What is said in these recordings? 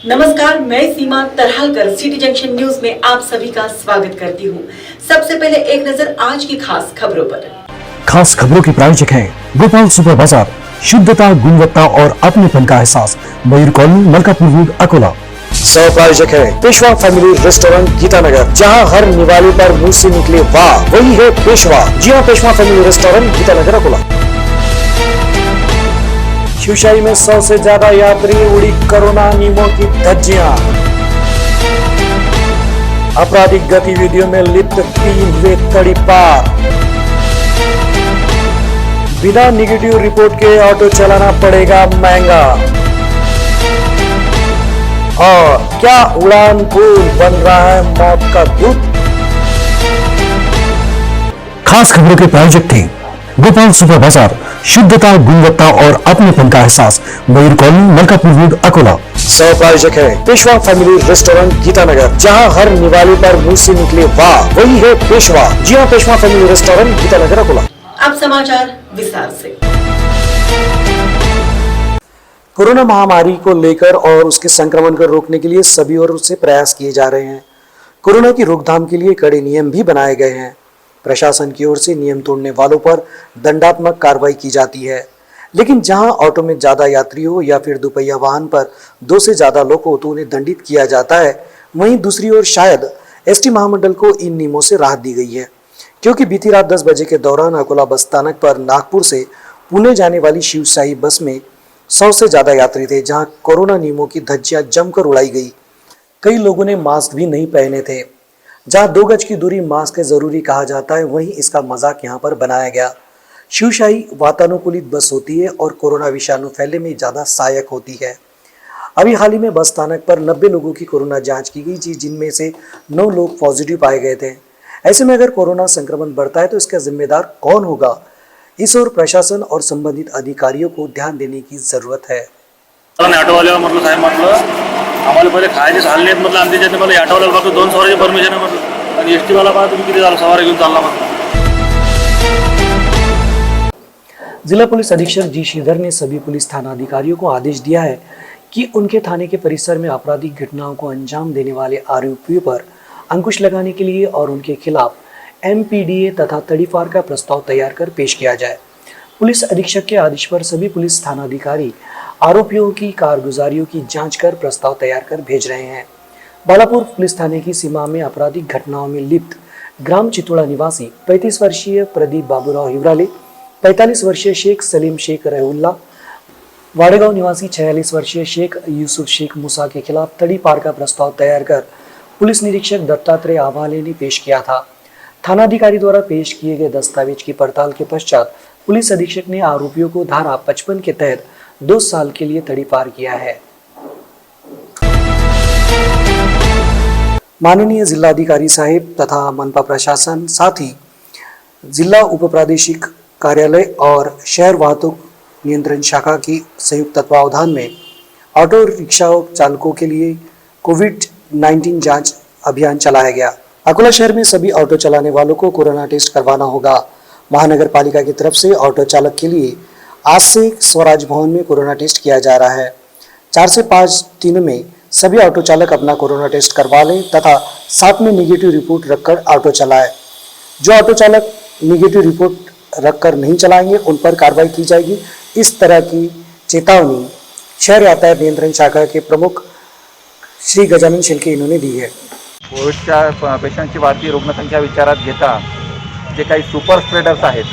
नमस्कार, मैं सीमा तरहालकर city junction news में आप सभी का स्वागत करती हूँ। सबसे पहले एक नजर आज की खास खबरों पर। खास खबरों की प्रायोजक है गोपाल सुपर बाजार, शुद्धता, गुणवत्ता और अपनेपन का एहसास, मयूर कॉलोनी, मलकापुर रोड, अकोला। सह प्रायोजक है पेशवा फैमिली रेस्टोरेंट, गीतानगर, जहां हर निवाले पर मुंह से निकले वाह वही है पेशवा। जी हां, पेशवा फैमिली रेस्टोरेंट, गीतानगर, अकोला। शिवशाही में 100 से ज्यादा यात्री, उड़ी कोरोना नियमों की धज्जियां। आपराधिक गतिविधियों में लिप्त 3 हुए तड़ीपार। बिना निगेटिव रिपोर्ट के ऑटो चलाना पड़ेगा महंगा। और क्या उड़ान पुल बन रहा है मौत का दूत। खास खबरों के प्रायोजक थे गोपाल सुपर बाजार, शुद्धता, गुणवत्ता और अपनेपन का एहसास, मयूर कॉलोनी, मलकापुर रोड, अकोला। सह प्रायोजक है पेशवा फैमिली रेस्टोरेंट, गीतानगर, जहां हर निवाले पर मुंह से निकले वाह वही है पेशवा। जी हां, पेशवा फैमिली रेस्टोरेंट, गीतानगर, अकोला। अब समाचार विस्तार से। कोरोना महामारी को लेकर और उसके संक्रमण को रोकने के लिए सभी ओर से प्रयास किए जा रहे हैं। कोरोना की रोकथाम के लिए कड़े नियम भी बनाए गए हैं। प्रशासन की ओर से नियम तोड़ने वालों पर दंडात्मक कार्रवाई की जाती है। लेकिन जहां ऑटो में ज्यादा यात्री हो या फिर दुपहिया वाहन पर 2 से ज्यादा लोग हो तो उन्हें दंडित किया जाता है। वहीं दूसरी ओर शायद एसटी महामंडल को इन नियमों से राहत दी गई है, क्योंकि बीती रात 10 बजे के दौरान अकोला बस स्थानक पर नागपुर से पुणे जाने वाली शिवशाही बस में 100 से ज्यादा यात्री थे, जहां कोरोना नियमों की धज्जियां जमकर उड़ाई गई। कई लोगों ने मास्क भी नहीं पहने थे। जहां 2 गज की दूरी मास्क जरूरी कहा जाता है, वहीं इसका मजाक यहां पर बनाया गया। शिवशाही वातानुकूलित बस होती है और कोरोना विषाणु फैलने में ज्यादा सहायक होती है। अभी हाल ही में बस स्थानक पर 90 लोगों की कोरोना जांच की गई थी, जिनमें से 9 लोग पॉजिटिव पाए गए थे। ऐसे में अगर कोरोना संक्रमण बढ़ता है तो इसका जिम्मेदार कौन होगा, इस ओर प्रशासन और संबंधित अधिकारियों को ध्यान देने की जरूरत है। ऑटोवाल्याला म्हटलं साहेब, म्हटलं आम्हाला पहिले खायचे झाले नाहीत, म्हटलं आणि त्याच्यात मला ऑटोवाल्याला फक्त 2 सवारीची परमिशन आहे म्हटलं, आणि एसटी वाला पहा तुम्ही किती झाला सवारी घेऊन चालला म्हटलं। जिला पुलिस अधीक्षक जी श्रीधर ने सभी पुलिस थाना अधिकारियों को आदेश दिया है कि उनके थाने के परिसर में आपराधिक घटनाओं को अंजाम देने वाले आरोपियों पर अंकुश लगाने के लिए और उनके खिलाफ MPDA तथा तड़ीपार का प्रस्ताव तैयार कर पेश किया जाए। पुलिस अधीक्षक के आदेश पर सभी पुलिस थानाधिकारी आरोपियों की कारगुजारियों की जांच कर प्रस्ताव तैयार कर भेज रहे हैं। बालापुर पुलिस थाने की सीमा में आपराधिक घटनाओं में लिप्त ग्राम चितोड़ा निवासी 35 वर्षीय प्रदीप बाबूराव हिवराले, 45 वर्षीय शेख सलीम शेख रहउल्ला, वाडेगांव निवासी 46 वर्षीय शेख यूसुफ शेख मूसा के खिलाफ तड़ीपार का प्रस्ताव तैयार कर पुलिस निरीक्षक दत्तात्रेय आवाले ने पेश किया था। थानाधिकारी द्वारा पेश किए गए दस्तावेज की पड़ताल के पश्चात पुलिस अधीक्षक ने आरोपियों को धारा 55 के तहत 2 साल के लिए तड़ीपार किया है। माननीय जिलाधिकारी साहिब तथा मनपा प्रशासन, साथ ही जिला उप प्रादेशिक कार्यालय और शहर वाहतुक नियंत्रण शाखा की संयुक्त तत्वावधान में ऑटो रिक्शा चालकों के लिए कोविड-19 जांच अभियान चलाया गया। अकोला शहर में सभी ऑटो चलाने वालों को कोरोना टेस्ट करवाना होगा। महानगर पालिका की तरफ से ऑटो चालक के लिए आज से स्वराज भवन में कोरोना टेस्ट किया जा रहा है। 4 से 5 दिन में सभी ऑटो चालक अपना कोरोना टेस्ट करवा लें तथा साथ में निगेटिव रिपोर्ट रखकर ऑटो चलाएं। जो ऑटो चालक निगेटिव रिपोर्ट रखकर नहीं चलाएंगे उन पर कार्रवाई की जाएगी। इस तरह की चेतावनी शहर यातायात नियंत्रण शाखा के प्रमुख श्री गजानन शेलके इन्होंने दी है। कोविडच्या पेशंटची वाढती रुग्णसंख्या विचारात घेता जे काही सुपर स्प्रेडर्स आहेत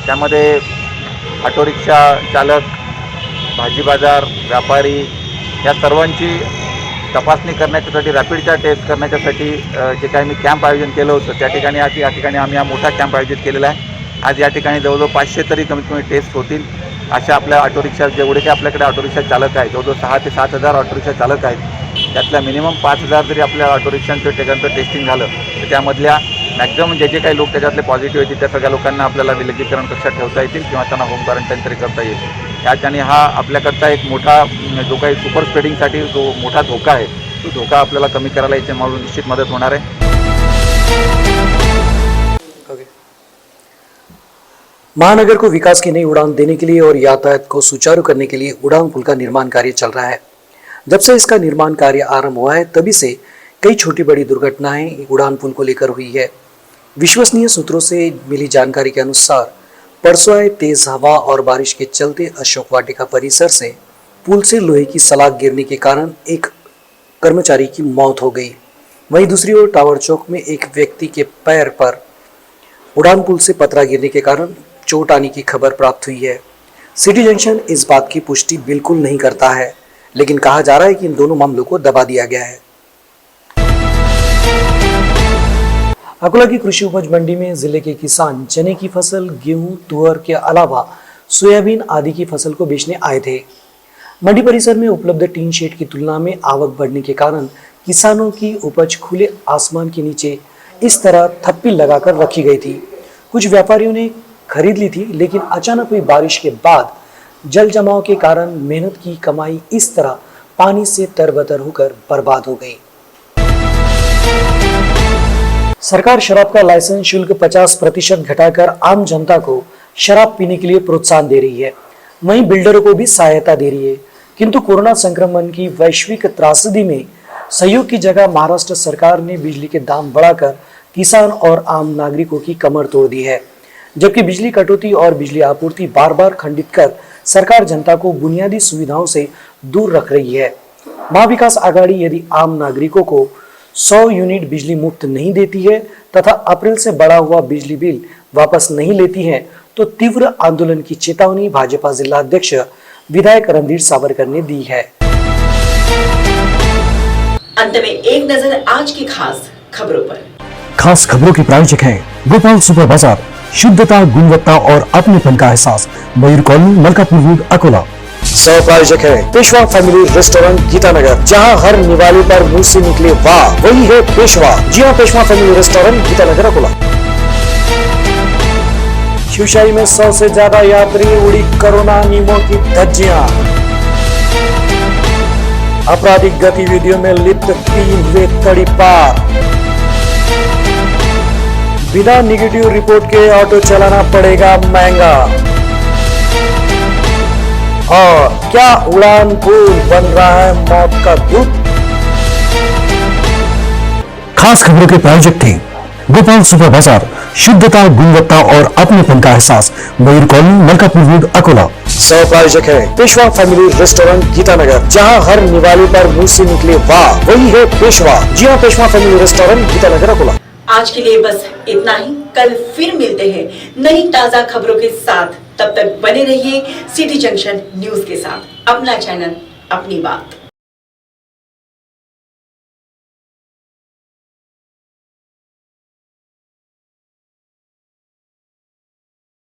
त्यामध्ये ऑटो रिक्षा चालक, भाजी बाजार व्यापारी या सर्वांची तपासणी करण्यासाठी रॅपिडच्या टेस्ट करण्यासाठी जे काही मी कॅम्प आयोजन केलं होतं त्या ठिकाणी या ठिकाणी आम्ही हा मोठा कॅम्प आयोजित केलेला आहे। आज या ठिकाणी जवळजवळ 500 तरी कमीत कमी टेस्ट होतील अशा आपल्या ऑटो रिक्षा जेवढे काही आपल्याकडे ऑटो रिक्षा चालक आहेत जवळजवळ 6 ते 7 हजार ऑटो रिक्षा चालक आहेत। त्यातल्या मिनिमम 5000 जरी आपल्या ऑटो रिक्षांचं टेस्टिंग झालं तर त्यामधल्या मॅक्झिमम जे काही लोक त्याच्यातले पॉझिटिव्ह येतील त्या सगळ्या लोकांना आपल्याला विलगीकरण कक्षात ठेवता येतील किंवा त्यांना होम क्वारंटाईन तरी करता येईल। या ठिकाणी हा आपल्याकडचा एक मोठा जो काही सुपर स्प्रेडिंगसाठी जो मोठा धोका आहे तो धोका आपल्याला कमी करायला याच्यामुळे निश्चित मदत होणार आहे। महानगर को विकास की नई उड़ान देने के लिए और यातायात को सुचारू करने के लिए उड़ान पुल का निर्माण कार्य चल रहा है। जब से इसका निर्माण कार्य आरंभ हुआ है तभी से कई छोटी बड़ी दुर्घटनाएं उड़ान पुल को लेकर हुई है। विश्वसनीय सूत्रों से मिली जानकारी के अनुसार परसों आए तेज हवा और बारिश के चलते अशोक वाटिका परिसर से पुल से लोहे की सलाख गिरने के कारण एक कर्मचारी की मौत हो गई। वहीं दूसरी ओर टावर चौक में एक व्यक्ति के पैर पर उड़ान पुल से पतरा गिरने के कारण चोट आने की खबर प्राप्त हुई है। सिटी जंक्शन इस बात की पुष्टि बिल्कुल नहीं करता है, लेकिन कहा जा रहा है कि इन दोनों मामलों को दबा दिया गया है। अकोला की कृषि उपज मंडी में जिले के किसान चने की फसल, गेहूं, तुअर के अलावा सोयाबीन आदि की फसल को बेचने आए थे। मंडी परिसर में उपलब्ध टीन शेड की तुलना में आवक बढ़ने के कारण किसानों की उपज खुले आसमान के नीचे इस तरह थप्पी लगाकर रखी गई थी। कुछ व्यापारियों ने खरीद ली थी, लेकिन अचानक हुई बारिश के बाद जल जमाव के कारण मेहनत की कमाई इस तरह पानी से तरबतर होकर बर्बाद हो गई। सरकार शराब का लाइसेंस शुल्क 50% घटाकर आम जनता को शराब पीने के लिए प्रोत्साहन दे रही है। वहीं बिल्डरों को भी सहायता दे रही है, किंतु कोरोना संक्रमण की वैश्विक त्रासदी में सहयोग की जगह महाराष्ट्र सरकार ने बिजली के दाम बढ़ाकर किसान और आम नागरिकों की कमर तोड़ दी है। जबकि बिजली कटौती और बिजली आपूर्ति बार बार खंडित कर सरकार जनता को बुनियादी सुविधाओं से दूर रख रही है। महाविकास आघाड़ी यदि आम नागरिकों को 100 यूनिट बिजली मुफ्त नहीं देती है तथा अप्रैल से बढ़ा हुआ बिजली बिल वापस नहीं लेती है तो तीव्र आंदोलन की चेतावनी भाजपा जिला अध्यक्ष विधायक रणधीर सावरकर ने दी है। अंत में एक नजर आज की खास खबरों पर। खास खबरों के प्रायोजक हैं गोपाल सुपर बाजार, शुद्धता, गुणवत्ता और अपनेपन का एहसास, मयूर कॉलोनी, मलकापुर रोड, अकोला। सह प्रायोजक है पेशवा फैमिली रेस्टोरेंट, गीतानगर, जहां हर निवाले पर मुंह से निकले वाह वही है पेशवा। जी हां, पेशवा फैमिली रेस्टोरेंट, गीतानगर, अकोला। शिवशाही में 100 से ज्यादा यात्री, उड़ी कोरोना नियमों की धज्जियां। आपराधिक गतिविधियों में लिप्त 3 हुए तड़ी पार। बिना निगेटिव रिपोर्ट के ऑटो चलाना पड़ेगा महंगा। और क्या उड़ान पुल बन रहा है मौत का दूत। खास खबरों के प्रायोजक थे गोपाल सुपर बाजार, शुद्धता, गुणवत्ता और अपनेपन का एहसास, मयूर कॉलोनी, मलकापुर रोड, अकोला। सह प्रायोजक है पेशवा फैमिली रेस्टोरेंट, गीतानगर, जहां हर निवाले पर मुंह से निकले वाह वही है पेशवा। जी हां, पेशवा फैमिली रेस्टोरेंट, गीतानगर, अकोला। आज के लिए बस इतना ही। कल फिर मिलते हैं नई ताजा खबरों के साथ। तब तक बने रहिए सिटी जंक्शन न्यूज के साथ। अपना चैनल, अपनी बात।